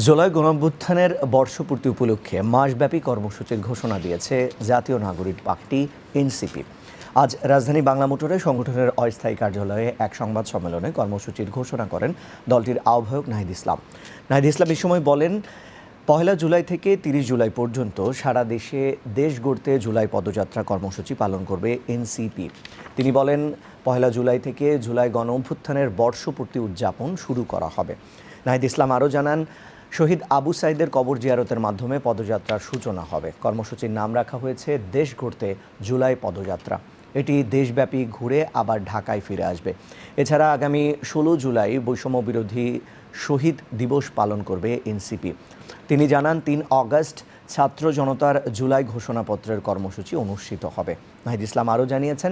জুলাই গণঅভ্যুত্থানের বর্ষপূর্তি উপলক্ষে মাসব্যাপী কর্মসূচির ঘোষণা দিয়েছে জাতীয় নাগরিক পার্টি এনসিপি। আজ রাজধানী বাংলা মোটরে সংগঠনের অস্থায়ী কার্যালয়ে এক সংবাদ সম্মেলনে কর্মসূচির ঘোষণা করেন দলটির আহ্বায়ক নাহিদ ইসলাম। নাহিদ ইসলাম এই সময় বলেন, ১ জুলাই থেকে ৩০ জুলাই পর্যন্ত সারা দেশে দেশ গড়তে জুলাই পদযাত্রা কর্মসূচি পালন করবে এনসিপি। তিনি বলেন, ১ জুলাই থেকে জুলাই গণঅভ্যুত্থানের বর্ষপূর্তি উদযাপন শুরু করা হবে। নাহিদ ইসলাম আরও জানান, শহীদ আবু সাইদের কবর জিয়ারতের মাধ্যমে পদযাত্রার সূচনা হবে। কর্মসূচির নাম রাখা হয়েছে দেশ গড়তে জুলাই পদযাত্রা। এটি দেশব্যাপী ঘুরে আবার ঢাকায় ফিরে আসবে। এছাড়া আগামী ১৬ জুলাই বৈষম্য বিরোধী শহীদ দিবস পালন করবে এনসিপি। তিনি জানান, ৩ অগাস্ট ছাত্র জনতার জুলাই ঘোষণাপত্রের কর্মসূচি অনুষ্ঠিত হবে। নাহিদ ইসলাম আরও জানিয়েছেন,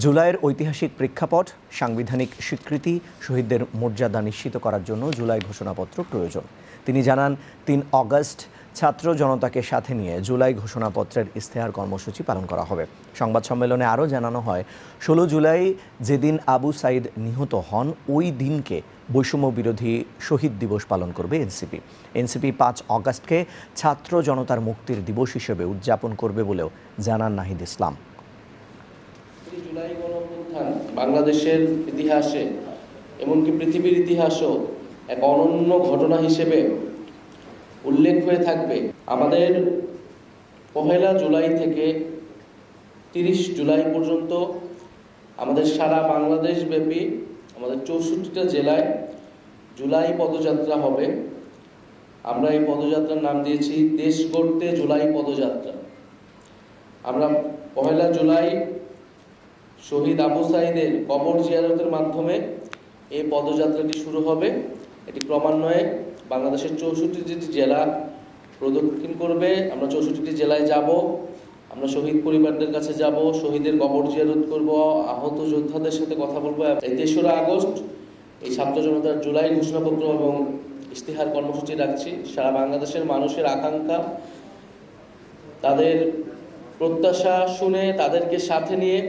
জুলাইয়ের ঐতিহাসিক প্রেক্ষাপট, সাংবিধানিক স্বীকৃতি, শহীদদের মর্যাদা নিশ্চিত করার জন্য জুলাই ঘোষণাপত্র প্রয়োজন। তিনি জানান, ৩ অগাস্ট ছাত্র জনতাকে সাথে নিয়ে জুলাই ঘোষণাপত্রের ইশতেহার কর্মসূচি পালন করা হবে। সংবাদ সম্মেলনে আরও জানানো হয়, ১৬ জুলাই যেদিন আবু সাইদ নিহত হন ওই দিনকে বৈষম্য বিরোধী শহীদ দিবস পালন করবে এনসিপি। এনসিপি ৫ অগাস্টকে ছাত্র জনতার মুক্তির দিবস হিসেবে উদযাপন করবে বলেও জানান নাহিদ ইসলাম। জুলাই গণঅভ্যুত্থান বাংলাদেশের ইতিহাসে এমনকি পৃথিবীর ইতিহাসও এক অনন্য ঘটনা হিসেবে উল্লেখ হয়ে থাকবে। আমাদের ১ জুলাই থেকে ৩০ জুলাই পর্যন্ত আমাদের সারা বাংলাদেশ ব্যাপী আমাদের ৬৪টা জেলায় জুলাই পদযাত্রা হবে। আমরা এই পদযাত্রার নাম দিয়েছি দেশ গড়তে জুলাই পদযাত্রা। আমরা ১ জুলাই শহীদ আবু সাইদের কবর জিয়ারতের মাধ্যমে এই পদযাত্রাটি শুরু হবে। এটি ক্রমান্বয়ে বাংলাদেশের ৬৪টি জেলা প্রদক্ষিণ করবে। আমরা ৬৪টি জেলায় যাব, আমরা শহীদ পরিবারদের কাছে যাব, শহীদের কবর জিয়ারত করব, আহত যোদ্ধাদের সাথে কথা বলবো। এই ৩রা আগস্ট এই ছাত্র জনতার জুলাই ঘোষণাপত্র এবং ইশতেহার কর্মসূচি রাখছি। সারা বাংলাদেশের মানুষের আকাঙ্ক্ষা, তাদের প্রত্যাশা শুনে তাদেরকে সাথে নিয়ে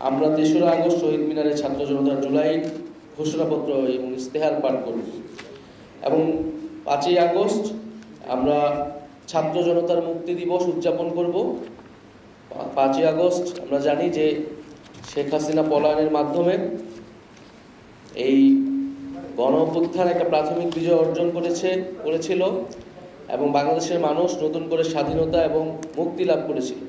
আমরা ৩রা আগস্ট শহীদ মিনারে ছাত্র জনতার জুলাই ঘোষণাপত্র এবং ইশতেহার পাঠ করব এবং ৫ই আগস্ট আমরা ছাত্র জনতার মুক্তি দিবস উদযাপন করব। ৫ই আগস্ট আমরা জানি যে শেখ হাসিনা পলায়নের মাধ্যমে এই গণঅভ্যুত্থান একটা প্রাথমিক বিজয় অর্জন করেছিল এবং বাংলাদেশের মানুষ নতুন করে স্বাধীনতা এবং মুক্তি লাভ করেছিল।